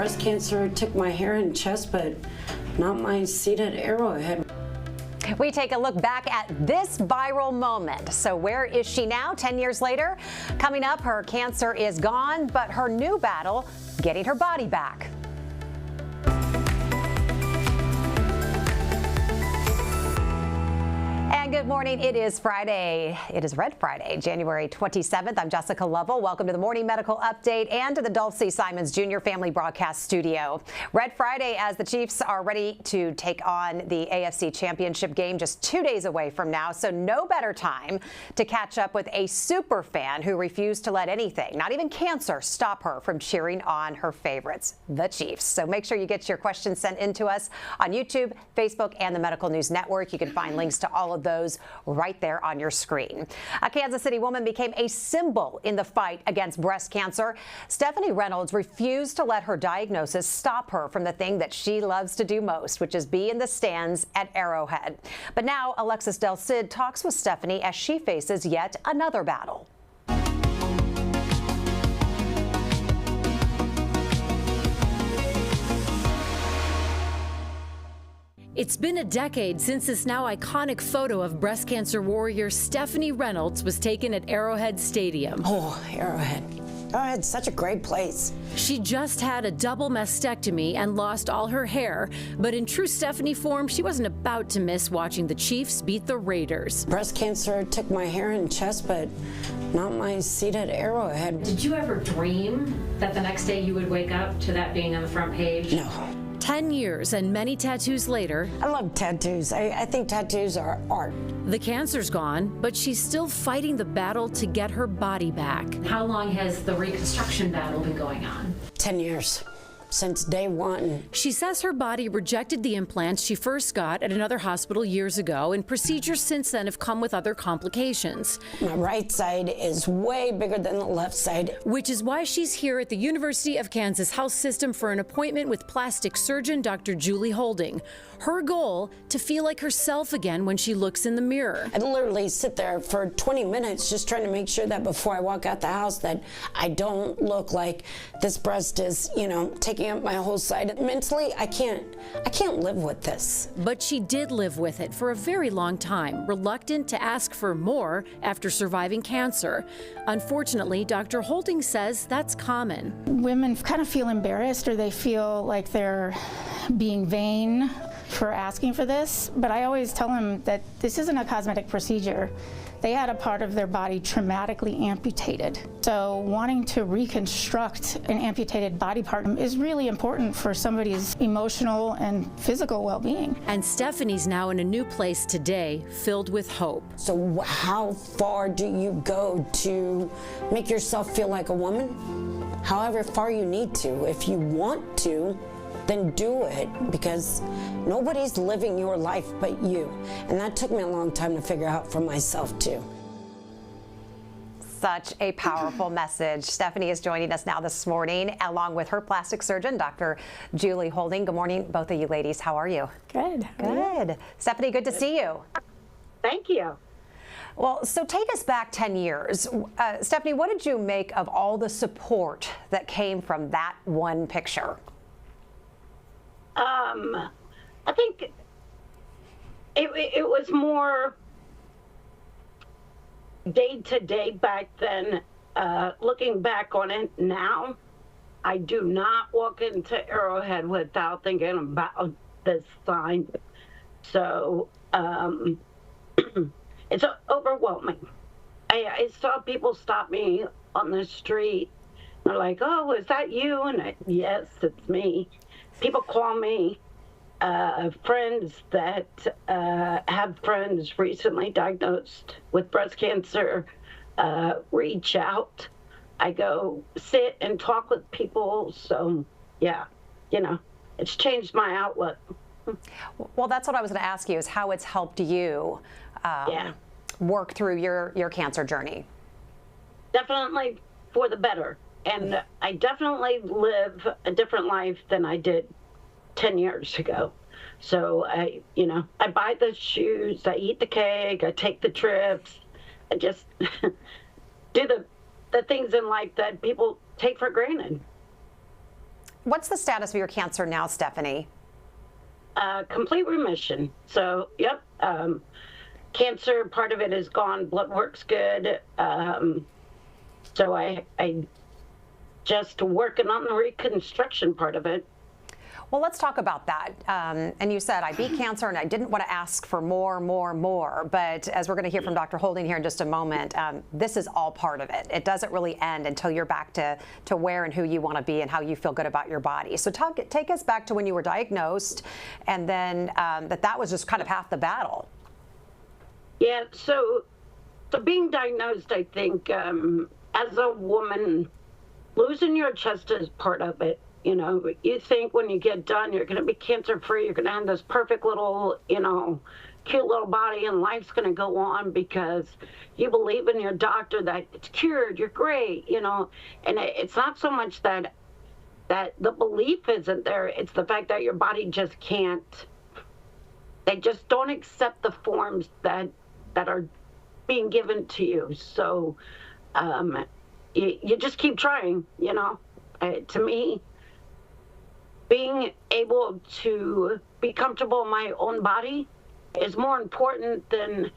Breast cancer took my hair and chest, but not my seat at Arrowhead. We take a look back at this viral moment. So where is she now, 10 years later? Coming up, her cancer is gone, but her new battle, getting her body back. And good morning. It is Friday. It is Red Friday, January 27th. I'm Jessica Lovell. Welcome to the Morning Medical Update and to the Dulcie Simons Jr. Family Broadcast Studio. Red Friday as the Chiefs are ready to take on the AFC Championship game just 2 days away from now. So no better time to catch up with a super fan who refused to let anything, not even cancer, stop her from cheering on her favorites, the Chiefs. So make sure you get your questions sent in to us on YouTube, Facebook, and the Medical News Network. You can find links to all of those right there on your screen. A Kansas City woman became a symbol in the fight against breast cancer. Stephanie Reynolds refused to let her diagnosis stop her from the thing that she loves to do most, which is be in the stands at Arrowhead. But now Alexis Del Cid talks with Stephanie as she faces yet another battle. It's been a decade since this now iconic photo of breast cancer warrior Stephanie Reynolds was taken at Arrowhead Stadium. Oh, Arrowhead. Arrowhead's such a great place. She just had a double mastectomy and lost all her hair, but in true Stephanie form, she wasn't about to miss watching the Chiefs beat the Raiders. Breast cancer took my hair and chest, but not my seat at Arrowhead. Did you ever dream that the next day you would wake up to that being on the front page? No. 10 years and many tattoos later, I love tattoos. I think tattoos are art. the cancer's gone, but she's still fighting the battle to get her body back. How long has the reconstruction battle been going on? 10 years. Since day one. She says her body rejected the implants she first got at another hospital years ago, and procedures since then have come with other complications. My right side is way bigger than the left side. Which is why she's here at the University of Kansas Health System for an appointment with plastic surgeon Dr. Julie Holding. Her goal, to feel like herself again when she looks in the mirror. I literally sit there for 20 minutes just trying to make sure that before I walk out the house that I don't look like this breast is, taking up my whole side. Mentally, I can't live with this. But she did live with it for a very long time, reluctant to ask for more after surviving cancer. Unfortunately, Dr. Holding says that's common. Women kind of feel embarrassed, or they feel like they're being vain for asking for this, but I always tell them that this isn't a cosmetic procedure. They had a part of their body traumatically amputated. So wanting to reconstruct an amputated body part is really important for somebody's emotional and physical well-being. And Stephanie's now in a new place today, filled with hope. So how far do you go to make yourself feel like a woman? However far you need to. If you want to, then do it, because nobody's living your life but you. And that took me a long time to figure out for myself too. Such a powerful message. Stephanie is joining us now this morning, along with her plastic surgeon, Dr. Julie Holding. Good morning, both of you ladies. How are you? Good. Good. Stephanie, good to see you. Thank you. Well, so take us back 10 years. Stephanie, what did you make of all the support that came from that one picture? I think it was more day to day back then. Looking back on it now, I do not walk into Arrowhead without thinking about this sign. So it's overwhelming. I saw people stop me on the street. They're like, "Oh, is that you?" And yes, it's me. People call me. Friends that have friends recently diagnosed with breast cancer reach out. I go sit and talk with people. So, yeah, it's changed my outlook. Well, that's what I was going to ask you, is how it's helped you work through your cancer journey. Definitely for the better. And I definitely live a different life than I did 10 years ago. So I buy the shoes, I eat the cake, I take the trips, I just do the things in life that people take for granted. What's the status of your cancer now, Stephanie? Complete remission. So, yep. Cancer, part of it is gone. Blood work's good. So I just working on the reconstruction part of it. Well, let's talk about that. And you said I beat cancer and I didn't want to ask for more. But as we're going to hear from Dr. Holding here in just a moment, this is all part of it. It doesn't really end until you're back to where and who you want to be and how you feel good about your body. So take us back to when you were diagnosed, and then that was just kind of half the battle. Yeah, so being diagnosed, I think, as a woman, losing your chest is part of it. You know, you think when you get done, you're going to be cancer-free, you're going to have this perfect little, cute little body, and life's going to go on because you believe in your doctor that it's cured, you're great, and it's not so much that the belief isn't there, it's the fact that your body just can't, they just don't accept the forms that are being given to you. So you just keep trying, to me, being able to be comfortable in my own body is more important than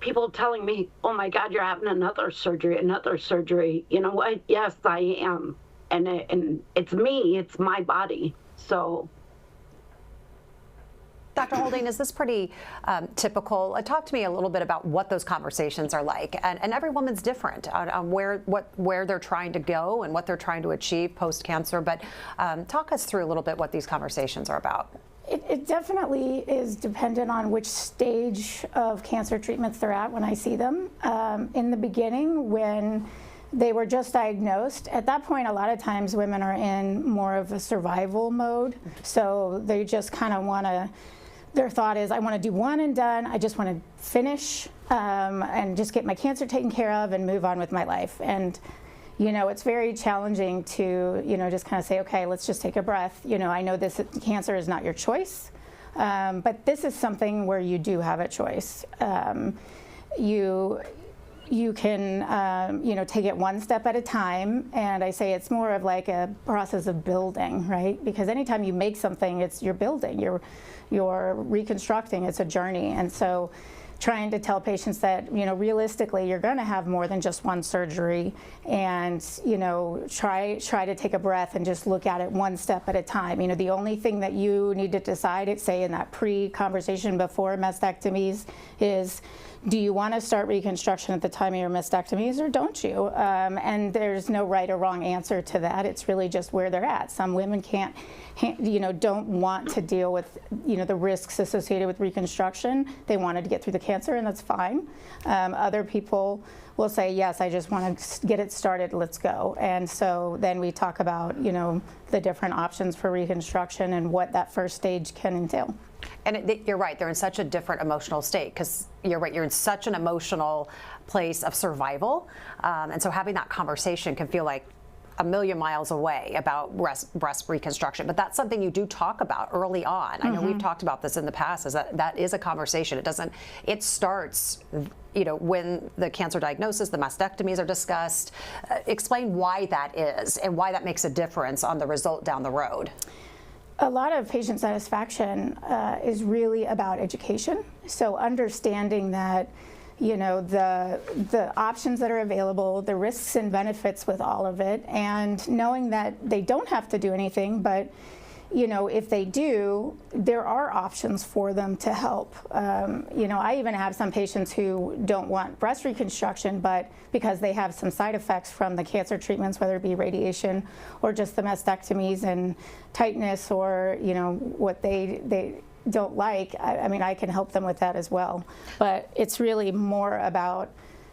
people telling me, oh my God, you're having another surgery. You know what? Yes, I am. And it's me, it's my body. So. Dr. Holding, is this pretty typical? Talk to me a little bit about what those conversations are like. And every woman's different on where they're trying to go and what they're trying to achieve post-cancer. But talk us through a little bit what these conversations are about. It definitely is dependent on which stage of cancer treatments they're at when I see them. In the beginning, when they were just diagnosed, at that point, a lot of times women are in more of a survival mode. So they just kind of want to, their thought is, I want to do one and done. I just want to finish and just get my cancer taken care of and move on with my life. And, it's very challenging to, just kind of say, okay, let's just take a breath. I know this cancer is not your choice, but this is something where you do have a choice. You can, take it one step at a time, and I say it's more of like a process of building, right? Because anytime you make something, you're building, you're reconstructing, it's a journey. And so trying to tell patients that, realistically, you're going to have more than just one surgery, and, try to take a breath and just look at it one step at a time. The only thing that you need to decide, say in that pre-conversation before mastectomies, is do you want to start reconstruction at the time of your mastectomies or don't you? And there's no right or wrong answer to that. It's really just where they're at. Some women don't want to deal with, the risks associated with reconstruction. They wanted to get through the cancer, and that's fine. Other people will say, yes, I just want to get it started, let's go. And so then we talk about, the different options for reconstruction and what that first stage can entail. And you're right, they're in such a different emotional state, because you're right, you're in such an emotional place of survival. And so having that conversation can feel like a million miles away about breast reconstruction. But that's something you do talk about early on. I know we've talked about this in the past, is that is a conversation. It starts, when the cancer diagnosis, the mastectomies are discussed. Explain why that is and why that makes a difference on the result down the road. A lot of patient satisfaction is really about education. So understanding that, the options that are available, the risks and benefits with all of it, and knowing that they don't have to do anything, but if they do, there are options for them to help. I even have some patients who don't want breast reconstruction, but because they have some side effects from the cancer treatments, whether it be radiation or just the mastectomies and tightness, or what they don't like, I can help them with that as well. But it's really more about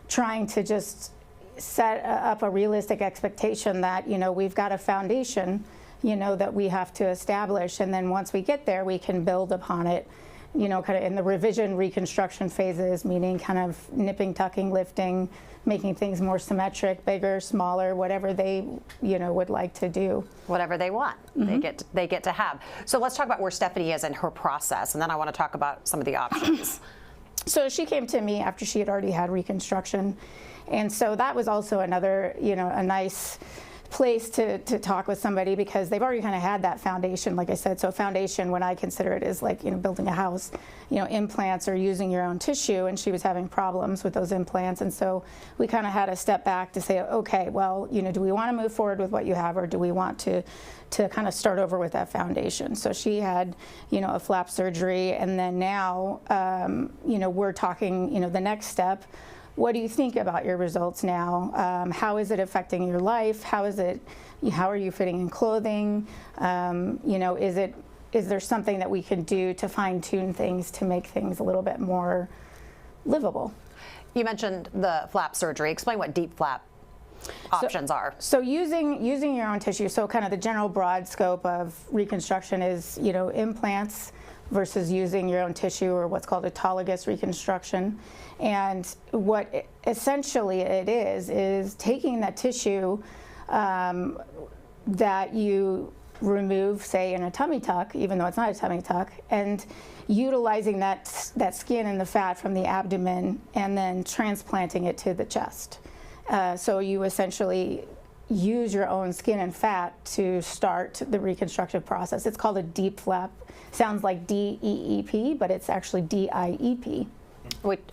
trying to just set up a realistic expectation that, we've got a foundation, that we have to establish. And then once we get there, we can build upon it, kind of in the revision reconstruction phases, meaning kind of nipping, tucking, lifting, making things more symmetric, bigger, smaller, whatever they, would like to do. Whatever they want, they get to have. So let's talk about where Stephanie is in her process, and then I want to talk about some of the options. So she came to me after she had already had reconstruction. And so that was also another, a nice place to talk with somebody, because they've already kind of had that foundation, like I said. So foundation, when I consider it, is like, building a house, implants or using your own tissue, and she was having problems with those implants. And so we kind of had to step back to say, okay, well, do we want to move forward with what you have, or do we want to kind of start over with that foundation? So she had, a flap surgery, and then now, we're talking, the next step. What do you think about your results now? How is it affecting your life? How are you fitting in clothing? Is there something that we can do to fine-tune things to make things a little bit more livable? You mentioned the flap surgery. Explain what deep flap options are. So using your own tissue, so kind of the general broad scope of reconstruction is, implants versus using your own tissue, or what's called autologous reconstruction. And what essentially it is taking that tissue that you remove, say, in a tummy tuck, even though it's not a tummy tuck, and utilizing that skin and the fat from the abdomen, and then transplanting it to the chest. So you essentially use your own skin and fat to start the reconstructive process. It's called a deep flap. Sounds like D-E-E-P, but it's actually D-I-E-P.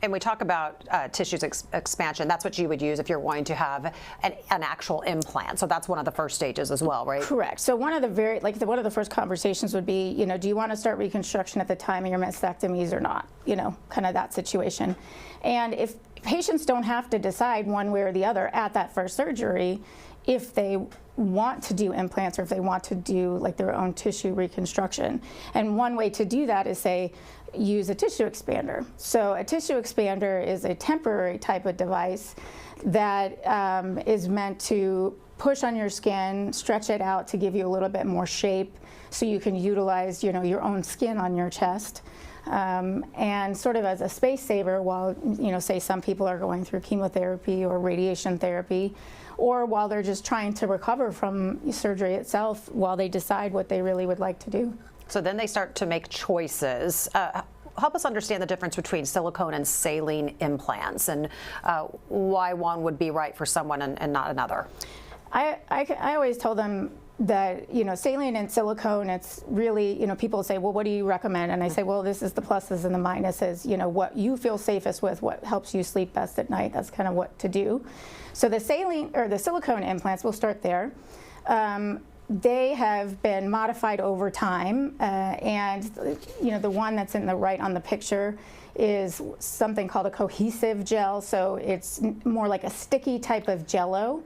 And we talk about tissues expansion. That's what you would use if you're going to have an actual implant. So that's one of the first stages as well, right? Correct. So one of the first conversations would be, do you want to start reconstruction at the time of your mastectomies or not? Kind of that situation. And if patients don't have to decide one way or the other at that first surgery, if they want to do implants or if they want to do like their own tissue reconstruction. And one way to do that is, say, use a tissue expander. So a tissue expander is a temporary type of device that is meant to push on your skin, stretch it out to give you a little bit more shape, so you can utilize, your own skin on your chest. And sort of as a space saver while, say some people are going through chemotherapy or radiation therapy, or while they're just trying to recover from surgery itself, while they decide what they really would like to do. So then they start to make choices. Help us understand the difference between silicone and saline implants, and why one would be right for someone and not another. I always tell them that, saline and silicone, it's really, people say, well, what do you recommend? And I say, well, this is the pluses and the minuses, what you feel safest with, what helps you sleep best at night. That's kind of what to do. So the saline or the silicone implants, we'll start there. They have been modified over time, and the one that's in the right on the picture is something called a cohesive gel. So it's more like a sticky type of jello.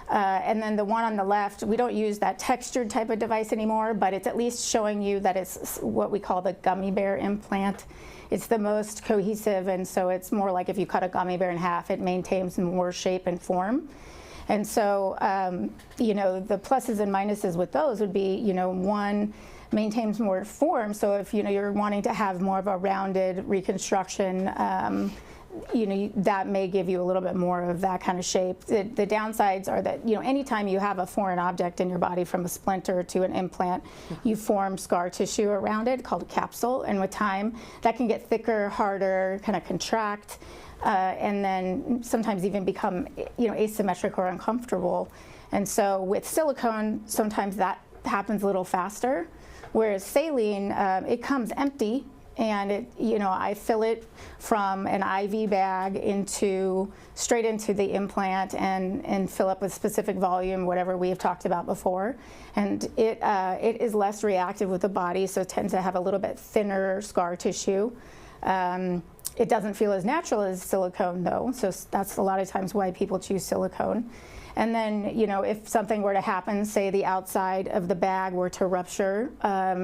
And then the one on the left, we don't use that textured type of device anymore, but it's at least showing you that it's what we call the gummy bear implant. It's the most cohesive, and so it's more like if you cut a gummy bear in half, it maintains more shape and form. And so, the pluses and minuses with those would be, one maintains more form. So if, you're wanting to have more of a rounded reconstruction, that may give you a little bit more of that kind of shape. The downsides are that, anytime you have a foreign object in your body, from a splinter to an implant, you form scar tissue around it called a capsule. And with time, that can get thicker, harder, kind of contract. And then sometimes even become, asymmetric or uncomfortable. And so with silicone, sometimes that happens a little faster, whereas saline, it comes empty, and I fill it from an IV bag straight into the implant, and fill up with specific volume, whatever we have talked about before. And it is less reactive with the body, so it tends to have a little bit thinner scar tissue. It doesn't feel as natural as silicone, though, so that's a lot of times why people choose silicone. And then, if something were to happen, say the outside of the bag were to rupture,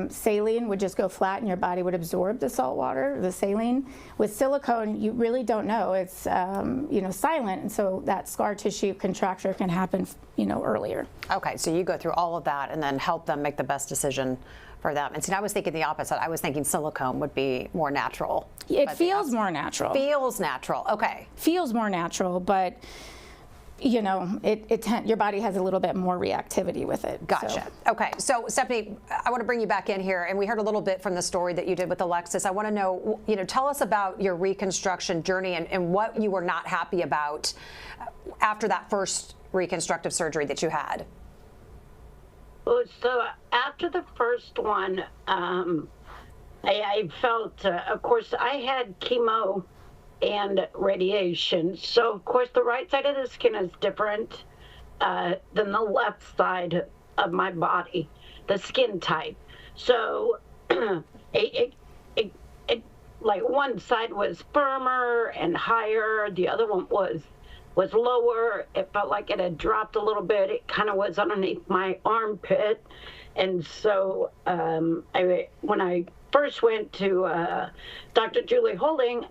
saline would just go flat and your body would absorb the salt water, the saline. With silicone, you really don't know. It's, silent, and so that scar tissue contracture can happen, earlier. Okay, so you go through all of that and then help them make the best decision for them. And see, I was thinking the opposite. I was thinking silicone would be more natural. It feels more natural. Feels natural, okay. Feels more natural, but your body has a little bit more reactivity with it. Gotcha. So. Okay. So, Stephanie, I want to bring you back in here, and we heard a little bit from the story that you did with Alexis. I want to know, tell us about your reconstruction journey and what you were not happy about after that first reconstructive surgery that you had. Oh, so after the first one, I felt, of course, I had chemo and radiation. So, of course, the right side of the skin is different than the left side of my body, the skin type. So, it like one side was firmer and higher, the other one was lower. It felt like it had dropped a little bit. It kind of was underneath my armpit. And so when I first went to Dr. Julie Holding,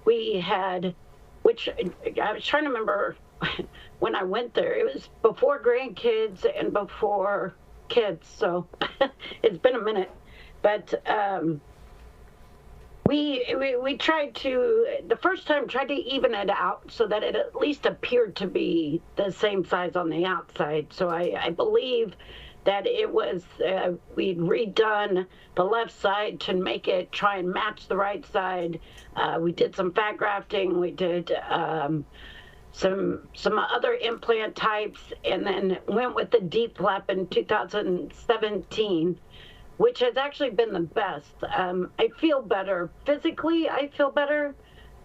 we had, which I was trying to remember when I went there, it was before grandkids and before kids. So it's been a minute. But we tried to, the first time, tried to even it out so that it at least appeared to be the same size on the outside. So I believe that it was, we'd redone the left side to make it try and match the right side. We did some fat grafting, we did some other implant types, and then went with the deep flap in 2017. Which has actually been the best. I feel better. Physically, I feel better.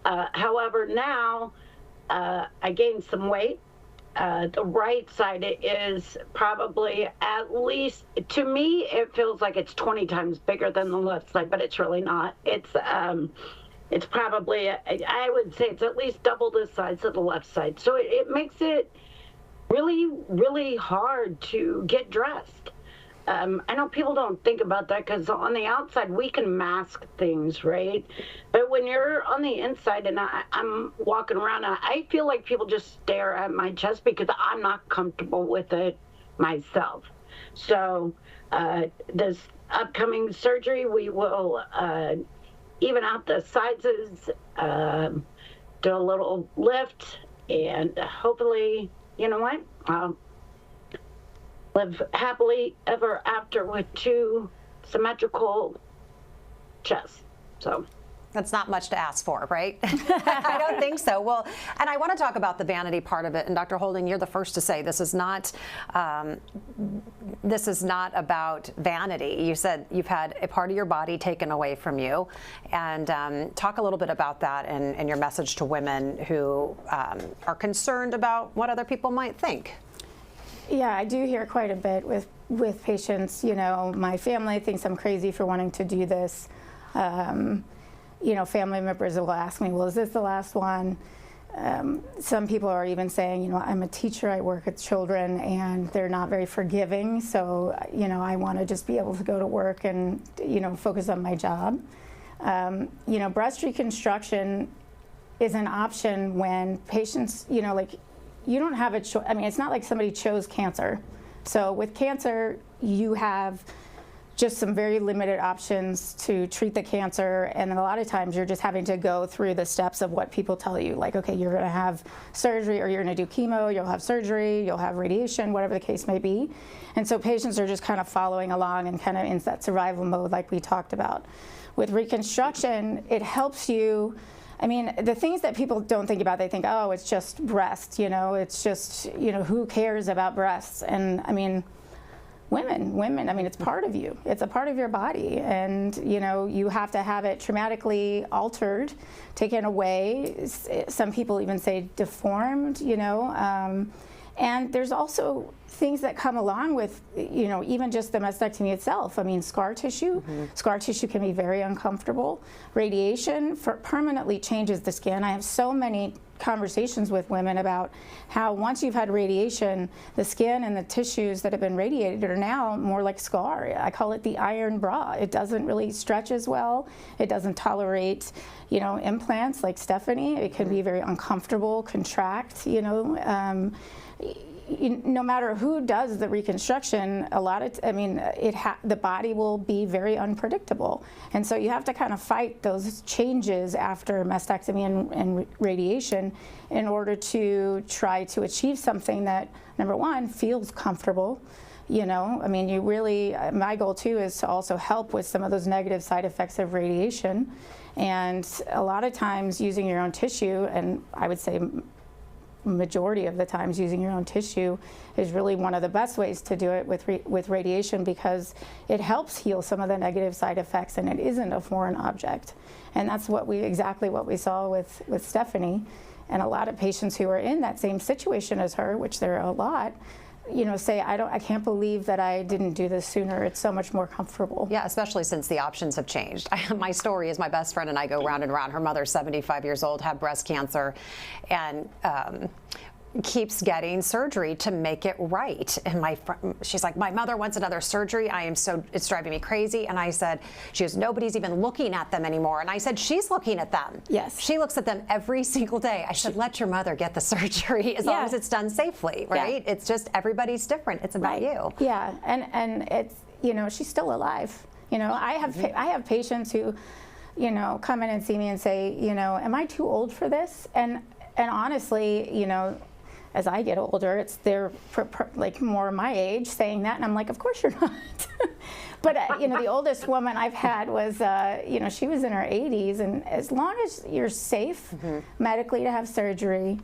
However, now I gained some weight. The right side is probably, at least, to me, it feels like it's 20 times bigger than the left side, but it's really not. It's probably, I would say it's at least double the size of the left side. So it makes it really, really hard to get dressed. I know people don't think about that because on the outside we can mask things, right? But when you're on the inside and I'm walking around, I feel like people just stare at my chest because I'm not comfortable with it myself. So this upcoming surgery, we will even out the sizes, do a little lift, and hopefully, you know what? Live happily ever after with two symmetrical chests. So that's not much to ask for, right? I don't think so. Well, and I want to talk about the vanity part of it. And Dr. Holding, you're the first to say this is not about vanity. You said you've had a part of your body taken away from you, and talk a little bit about that and your message to women who are concerned about what other people might think. Yeah, I do hear quite a bit with patients, you know, my family thinks I'm crazy for wanting to do this. You know, family members will ask me, well, is this the last one? Some people are even saying, you know, I'm a teacher, I work with children, and they're not very forgiving, so, you know, I want to just be able to go to work and, you know, focus on my job. You know, breast reconstruction is an option when patients, you know, like, you don't have a choice. I mean, it's not like somebody chose cancer. So with cancer, you have just some very limited options to treat the cancer, and a lot of times you're just having to go through the steps of what people tell you, like, okay, you're going to have surgery, or you're going to do chemo, you'll have surgery, you'll have radiation, whatever the case may be. And so patients are just kind of following along and kind of in that survival mode like we talked about. With reconstruction, it helps you. I mean, the things that people don't think about, they think, oh, it's just breast, you know, it's just, you know, who cares about breasts? And I mean, women, I mean, it's part of you. It's a part of your body. And, you know, you have to have it traumatically altered, taken away. Some people even say deformed, you know. And there's also things that come along with, you know, even just the mastectomy itself. I mean, scar tissue. Scar tissue can be very uncomfortable. Radiation permanently changes the skin. I have so many conversations with women about how once you've had radiation, the skin and the tissues that have been radiated are now more like scar. I call it the iron bra. It doesn't really stretch as well. It doesn't tolerate, you know, implants like Stephanie. It can be very uncomfortable, contract, you know. No matter who does the reconstruction, the body will be very unpredictable. And so you have to kind of fight those changes after mastectomy and radiation in order to try to achieve something that, number one, feels comfortable. You know, I mean, you really, my goal too is to also help with some of those negative side effects of radiation. And a lot of times using your own tissue, and I would say majority of the times using your own tissue is really one of the best ways to do it with radiation, because it helps heal some of the negative side effects and it isn't a foreign object. And that's exactly what we saw with Stephanie. And a lot of patients who are in that same situation as her, which there are a lot, say, I can't believe that I didn't do this sooner. It's so much more comfortable. Yeah, especially since the options have changed. My story is my best friend and I go round and round. Her mother's 75 years old, had breast cancer, and keeps getting surgery to make it right. And she's like, my mother wants another surgery. It's driving me crazy. And I said, she goes, nobody's even looking at them anymore. And I said, she's looking at them. Yes. She looks at them every single day. I said, let your mother get the surgery as long as it's done safely, right? Yeah. It's just, everybody's different. It's about you. Yeah, and it's, she's still alive. I have patients who, come in and see me and say, am I too old for this? And honestly, as I get older, they're like more my age saying that, and I'm like, of course you're not. But the oldest woman I've had was, she was in her 80s, and as long as you're safe medically to have surgery,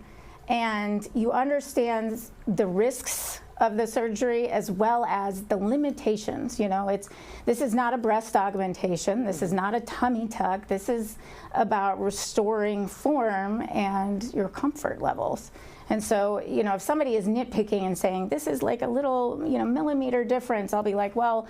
and you understand the risks of the surgery as well as the limitations. This is not a breast augmentation. This is not a tummy tuck. This is about restoring form and your comfort levels. And so, if somebody is nitpicking and saying, this is like a little, millimeter difference, I'll be like, well,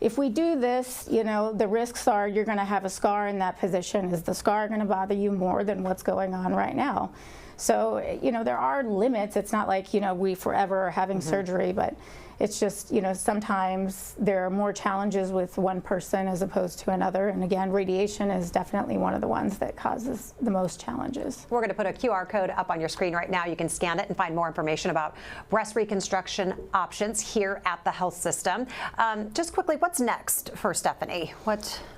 if we do this, the risks are you're going to have a scar in that position. Is the scar going to bother you more than what's going on right now? So, there are limits. It's not like, we forever are having surgery, but it's just, sometimes there are more challenges with one person as opposed to another. And again, radiation is definitely one of the ones that causes the most challenges. We're going to put a QR code up on your screen right now. You can scan it and find more information about breast reconstruction options here at the health system. Just quickly, what's next for Stephanie?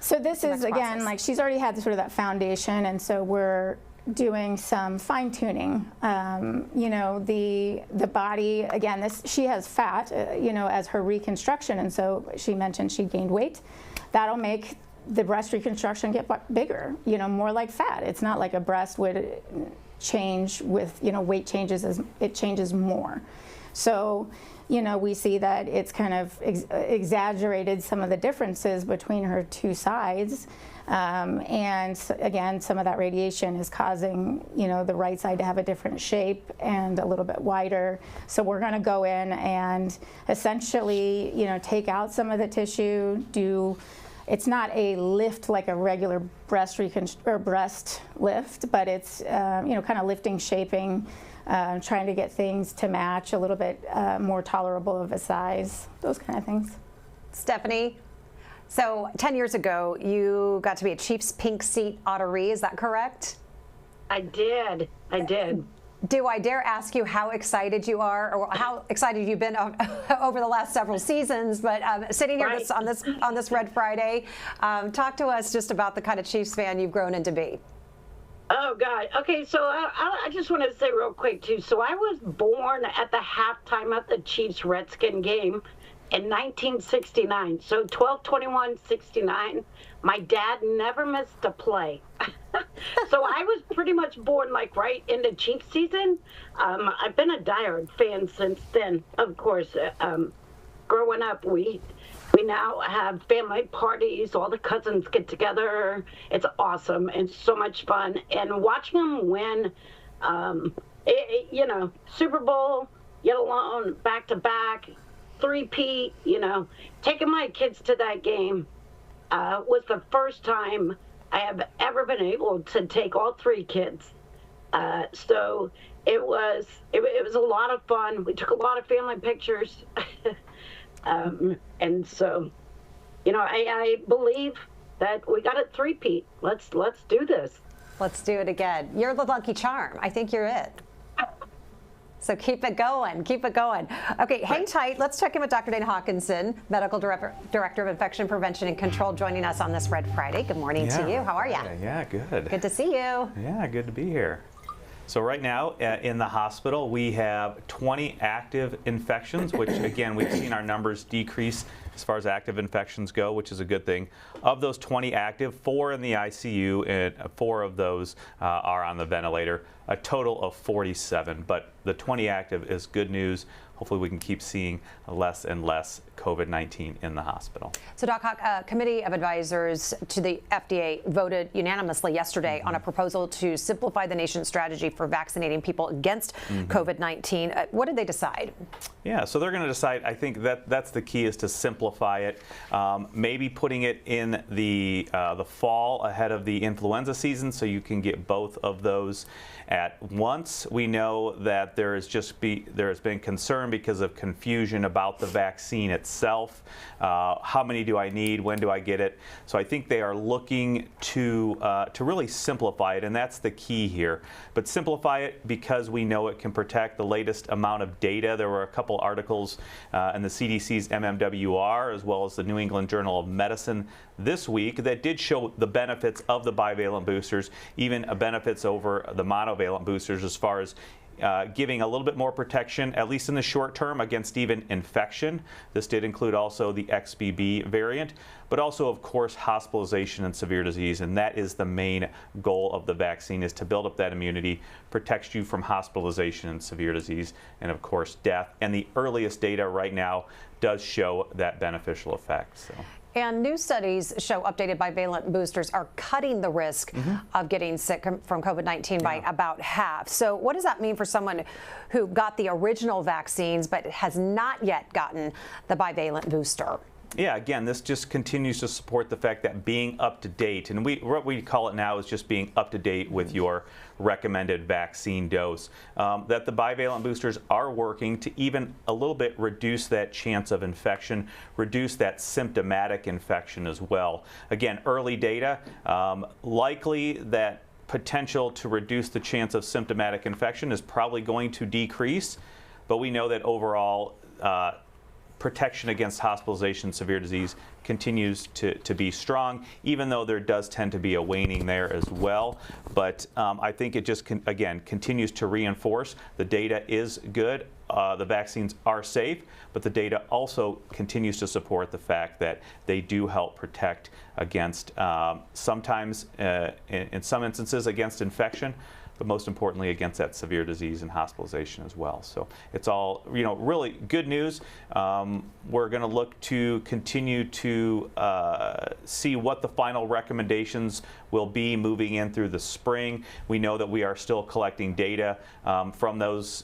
So this is, again, like she's already had sort of that foundation, and so we're doing some fine-tuning. The body, again, she has fat, as her reconstruction, and so she mentioned she gained weight. That'll make the breast reconstruction get bigger, more like fat. It's not like a breast would change with, weight changes, as it changes more. So, we see that it's kind of exaggerated some of the differences between her two sides. And again, some of that radiation is causing, the right side to have a different shape and a little bit wider. So we're going to go in and essentially, take out some of the tissue, it's not a lift like a regular breast lift, but it's, kind of lifting, shaping, trying to get things to match a little bit more tolerable of a size, those kind of things. Stephanie, so 10 years ago, you got to be a Chiefs pink seat honoree, is that correct? I did. Do I dare ask you how excited you are, or how excited you've been over the last several seasons? But sitting here on this Red Friday, talk to us just about the kind of Chiefs fan you've grown into be. Oh, God. Okay, so I just want to say real quick, too. So I was born at the halftime of the Chiefs-Redskin game in 1969. So 12/21/69. My dad never missed a play. So I was pretty much born like right into Chiefs season. I've been a diehard fan since then. Of course, growing up, we now have family parties. All the cousins get together. It's awesome. It's so much fun. And watching them win, Super Bowl, yet alone, back-to-back, three-peat, taking my kids to that game was the first time I have ever been able to take all three kids. So it was a lot of fun. We took a lot of family pictures. And so, I believe that we got a three-peat. Let's do this. Let's do it again. You're the lucky charm. I think you're it. So keep it going. Keep it going. Okay, hang tight. Let's check in with Dr. Dana Hawkinson, Medical Director of Infection Prevention and Control, joining us on this Red Friday. Good morning to you. How are you? Yeah, good. Good to see you. Yeah, good to be here. So right now in the hospital, we have 20 active infections, which again, we've seen our numbers decrease as far as active infections go, which is a good thing. Of those 20 active, 4 in the ICU, and 4 of those are on the ventilator. A total of 47, but the 20 active is good news. Hopefully we can keep seeing less and less COVID-19 in the hospital. So, Doc Hawk, a committee of advisors to the FDA voted unanimously yesterday on a proposal to simplify the nation's strategy for vaccinating people against COVID-19. What did they decide? Yeah, so they're going to decide. I think that's the key, is to simplify it. Maybe putting it in the fall ahead of the influenza season, so you can get both of those at once. We know that there has been concern because of confusion about the vaccine itself. How many do I need? When do I get it? So I think they are looking to really simplify it, and that's the key here. But simplify it because we know it can protect the latest amount of data. There were a couple articles in the CDC's MMWR as well as the New England Journal of Medicine this week that did show the benefits of the bivalent boosters, even benefits over the monovalent boosters as far as giving a little bit more protection, at least in the short term, against even infection. This did include also the XBB variant, but also, of course, hospitalization and severe disease. And that is the main goal of the vaccine, is to build up that immunity, protects you from hospitalization and severe disease, and of course, death. And the earliest data right now does show that beneficial effect. So. And new studies show updated bivalent boosters are cutting the risk of getting sick from COVID-19 by about half. So what does that mean for someone who got the original vaccines but has not yet gotten the bivalent booster? Yeah, again, this just continues to support the fact that being up to date, and what we call it now is just being up to date with your recommended vaccine dose, that the bivalent boosters are working to even a little bit reduce that chance of infection, reduce that symptomatic infection as well. Again, early data, likely that potential to reduce the chance of symptomatic infection is probably going to decrease, but we know that overall protection against hospitalization, severe disease continues to be strong, even though there does tend to be a waning there as well. But I think it just, again, continues to reinforce the data is good. The vaccines are safe, but the data also continues to support the fact that they do help protect against, sometimes, in some instances, against infection, but most importantly against that severe disease and hospitalization as well. So it's all, really good news. We're going to look to continue to see what the final recommendations will be moving in through the spring. We know that we are still collecting data from those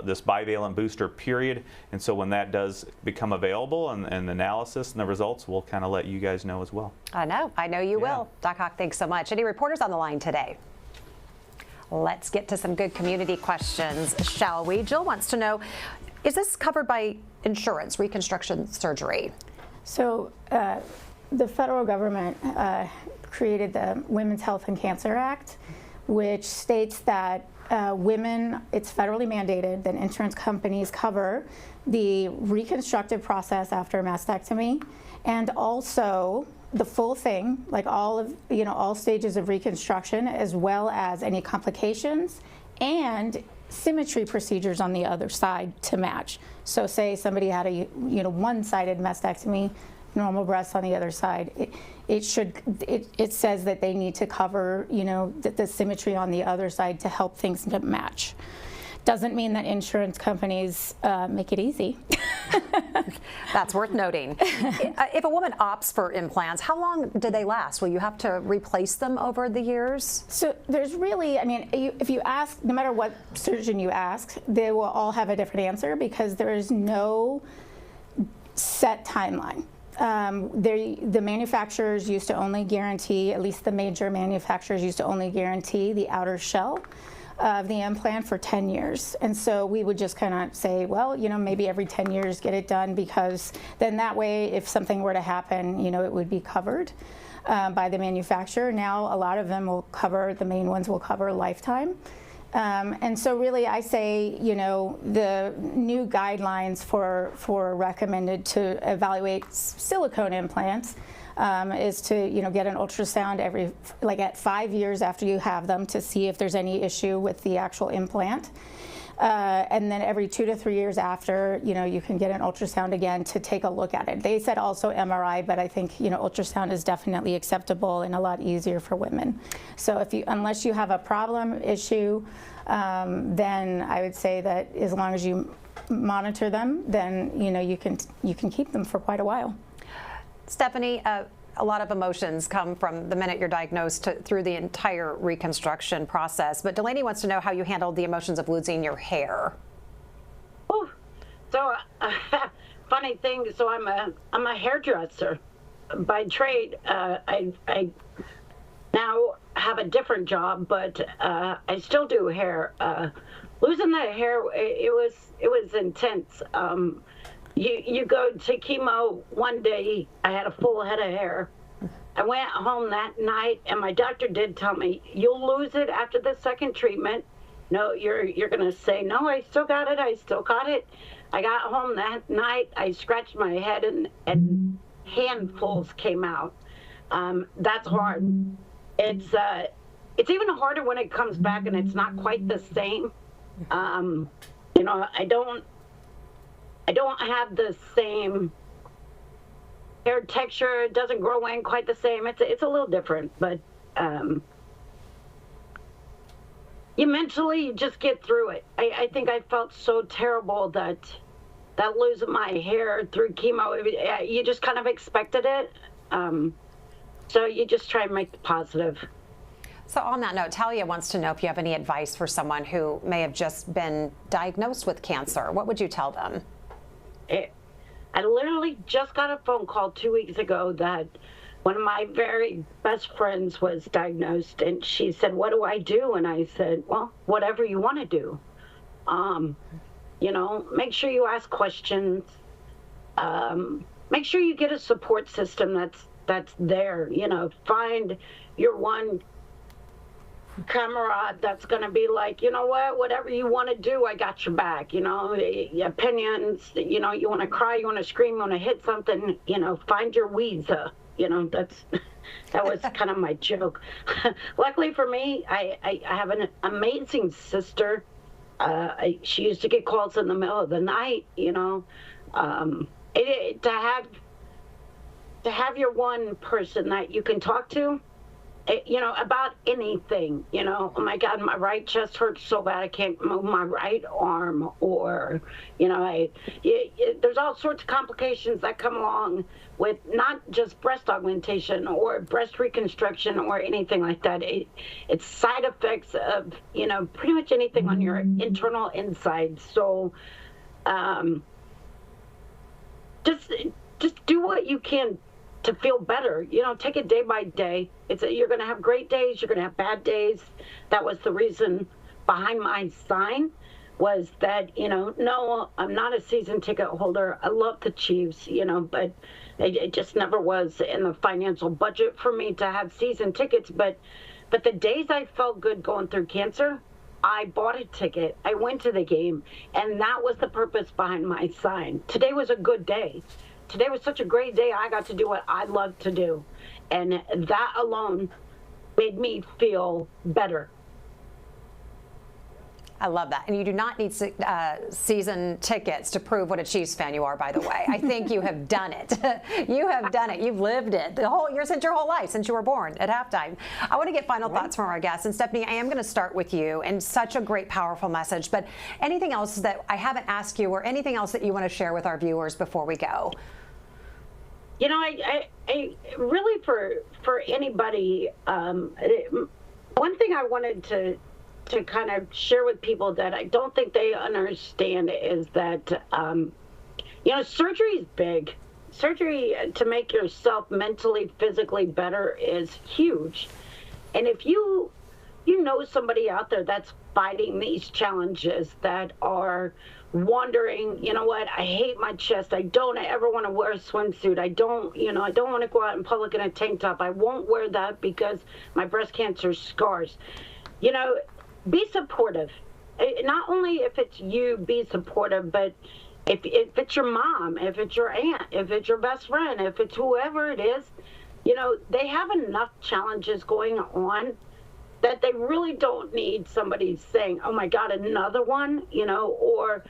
this bivalent booster period, and so when that does become available and analysis and the results, we'll kind of let you guys know as well. I know you will. Doc Hawk, thanks so much. Any reporters on the line today? Let's get to some good community questions, shall we? Jill wants to know, is this covered by insurance, reconstruction surgery? So the federal government created the Women's Health and Cancer Act, which states that women, it's federally mandated that insurance companies cover the reconstructive process after a mastectomy, and also the full thing, like all stages of reconstruction, as well as any complications and symmetry procedures on the other side to match. So say somebody had a one-sided mastectomy, normal breasts on the other side, it says that they need to cover the symmetry on the other side to help things to match. Doesn't mean that insurance companies make it easy. That's worth noting. If a woman opts for implants, how long do they last? Will you have to replace them over the years? So there's really, if you ask, no matter what surgeon you ask, they will all have a different answer because there is no set timeline. The manufacturers used to only guarantee, at least the major manufacturers used to only guarantee the outer shell of the implant for 10 years. And so we would just kind of say, well, maybe every 10 years get it done, because then that way, if something were to happen, it would be covered by the manufacturer. Now, a lot of them will cover, the main ones will cover lifetime. And so really I say, the new guidelines for recommended to evaluate silicone implants is to get an ultrasound at 5 years after you have them to see if there's any issue with the actual implant. And then every 2 to 3 years after, you can get an ultrasound again to take a look at it. They said also MRI, but I think, ultrasound is definitely acceptable and a lot easier for women. So unless you have a problem issue, then I would say that as long as you monitor them, then, you can keep them for quite a while. Stephanie, a lot of emotions come from the minute you're diagnosed through the entire reconstruction process. But Delaney wants to know how you handled the emotions of losing your hair. Oh, so funny thing. So I'm a hairdresser by trade. I now have a different job, but I still do hair. Losing that hair, it was intense. You go to chemo one day, I had a full head of hair. I went home that night and my doctor did tell me, you'll lose it after the second treatment. No, you're gonna say, no, I still got it, I still got it. I got home that night, I scratched my head and handfuls came out. That's hard. It's even harder when it comes back and it's not quite the same. I don't have the same hair texture. It doesn't grow in quite the same. It's a little different, but you just get through it. I think I felt so terrible that losing my hair through chemo, you just kind of expected it. So you just try and make it positive. So on that note, Talia wants to know if you have any advice for someone who may have just been diagnosed with cancer. What would you tell them? I literally just got a phone call 2 weeks ago that one of my very best friends was diagnosed, and she said, what do I do? And I said, well, whatever you want to do. Make sure you ask questions. Make sure you get a support system that's there. Find your one comrade that's going to be like, whatever you want to do, I got your back. Opinions, you want to cry, you want to scream, you want to hit something, find your Weezer. That was kind of my joke. Luckily for me, I have an amazing sister. She used to get calls in the middle of the night, to have your one person that you can talk to, about anything, oh my God, my right chest hurts so bad I can't move my right arm, or, there's all sorts of complications that come along with not just breast augmentation or breast reconstruction or anything like that. It's side effects of, pretty much anything on your internal insides. So, just do what you can to feel better. Take it day by day. You're going to have great days, you're going to have bad days. That was the reason behind my sign, was that, no, I'm not a season ticket holder. I love the Chiefs, but it just never was in the financial budget for me to have season tickets. But the days I felt good going through cancer, I bought a ticket, I went to the game, and that was the purpose behind my sign. Today was a good day. Today was such a great day. I got to do what I love to do. And that alone made me feel better. I love that. And you do not need season tickets to prove what a Chiefs fan you are, by the way. I think you have done it. You have done it. You've lived it since your whole life, since you were born at halftime. I want to get final thoughts from our guests. And Stephanie, I am going to start with you, and such a great, powerful message. But anything else that I haven't asked you, or anything else that you want to share with our viewers before we go? I really, for anybody, one thing I wanted to kind of share with people that I don't think they understand is that, surgery is big. Surgery to make yourself mentally, physically better is huge. And if you know somebody out there that's fighting these challenges, that are wondering, I hate my chest. I don't ever want to wear a swimsuit. I don't want to go out in public in a tank top. I won't wear that because my breast cancer scars. Be supportive. Not only if it's you, be supportive, but if it's your mom, if it's your aunt, if it's your best friend, if it's whoever it is, they have enough challenges going on that they really don't need somebody saying, oh my God, another one, you know, or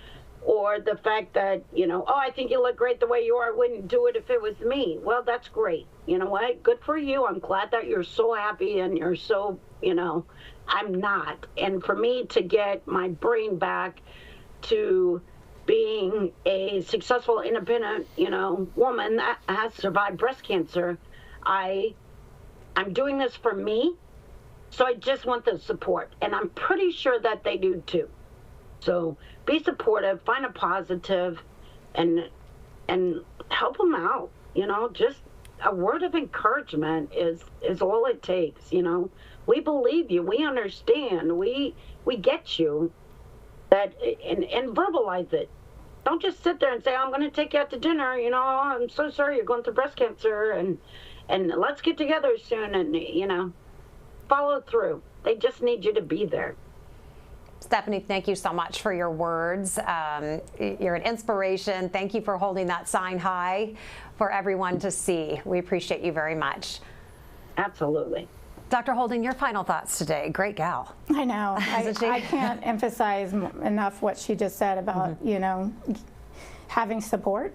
the fact that, you know, oh, I think you look great the way you are. I wouldn't do it if it was me. Well, that's great. You know what? Good for you. I'm glad that you're so happy and you're so, you know, I'm not. And for me to get my brain back to being a successful, independent, you know, woman that has survived breast cancer, I'm doing this for me. So I just want the support. And I'm pretty sure that they do too. So be supportive, find a positive, and help them out. You know, just a word of encouragement is all it takes. You know, we believe you, we understand, we get you. That and verbalize it. Don't just sit there and say, I'm going to take you out to dinner. You know, I'm so sorry you're going through breast cancer, and let's get together soon. And you know, follow through. They just need you to be there. Stephanie, thank you so much for your words. You're an inspiration. Thank you for holding that sign high for everyone to see. We appreciate you very much. Absolutely. Dr. Holding, your final thoughts today. Great gal. I know. I can't emphasize enough what she just said about, you know, having support.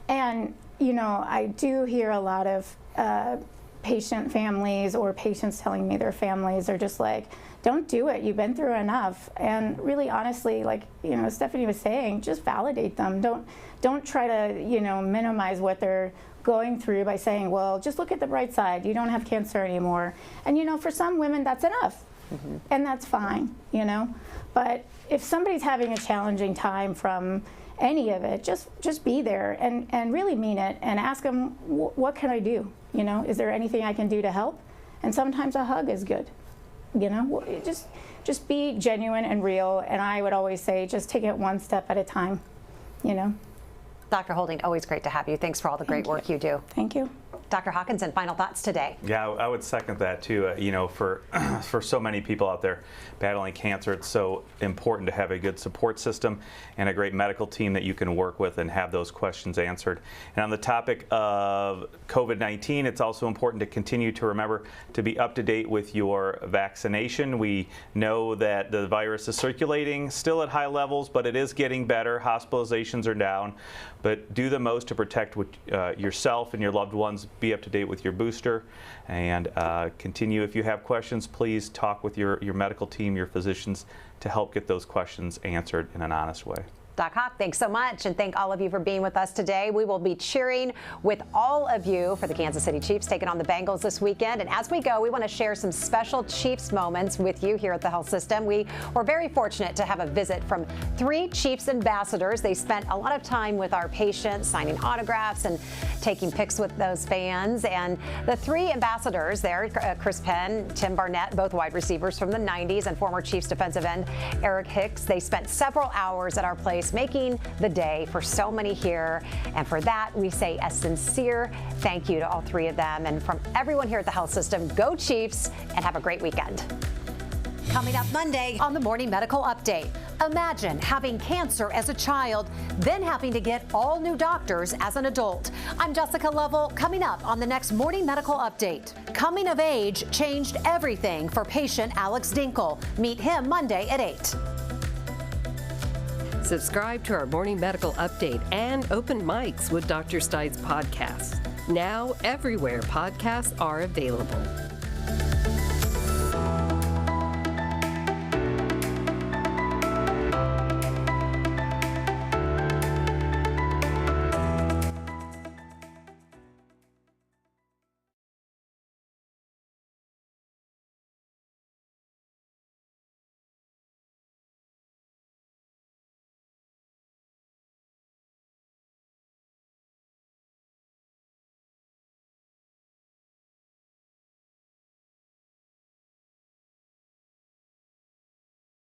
And, you know, I do hear a lot of patient families or patients telling me their families are just like, don't do it. You've been through enough. And really, honestly, like, you know, Stephanie was saying, just validate them. Don't try to, you know, minimize what they're going through by saying, well, just look at the bright side. You don't have cancer anymore. And, you know, for some women, that's enough. And that's fine, you know. But if somebody's having a challenging time from any of it, just be there and really mean it and ask them, what can I do? You know, is there anything I can do to help? And sometimes a hug is good. You know, just be genuine and real. And I would always say, just take it one step at a time, you know. Dr. Holding, always great to have you. Thanks for all the great work you do. Thank you. Dr. Hawkinson, final thoughts today. Yeah, I would second that too. You know, for so many people out there battling cancer, it's so important to have a good support system and a great medical team that you can work with and have those questions answered. And on the topic of COVID-19, it's also important to continue to remember to be up to date with your vaccination. We know that the virus is circulating still at high levels, but it is getting better. Hospitalizations are down, but do the most to protect yourself and your loved ones. Be up to date with your booster, and continue. If you have questions, please talk with your medical team, your physicians, to help get those questions answered in an honest way. Doc Hawk, thanks so much, and thank all of you for being with us today. We will be cheering with all of you for the Kansas City Chiefs taking on the Bengals this weekend. And as we go, we want to share some special Chiefs moments with you here at the health system. We were very fortunate to have a visit from 3 Chiefs ambassadors. They spent a lot of time with our patients, signing autographs and taking pics with those fans. And the 3 ambassadors there, Chris Penn, Tim Barnett, both wide receivers from the 90s, and former Chiefs defensive end Eric Hicks, they spent several hours at our place making the day for so many here. And for that, we say a sincere thank you to all 3 of them. And from everyone here at the health system, go Chiefs and have a great weekend. Coming up Monday on the Morning Medical Update. Imagine having cancer as a child, then having to get all new doctors as an adult. I'm Jessica Lovell. Coming up on the next Morning Medical Update. Coming of age changed everything for patient Alex Dinkle. Meet him Monday at 8. Subscribe to our Morning Medical Update and Open Mics with Dr. Stites podcast. Now everywhere podcasts are available.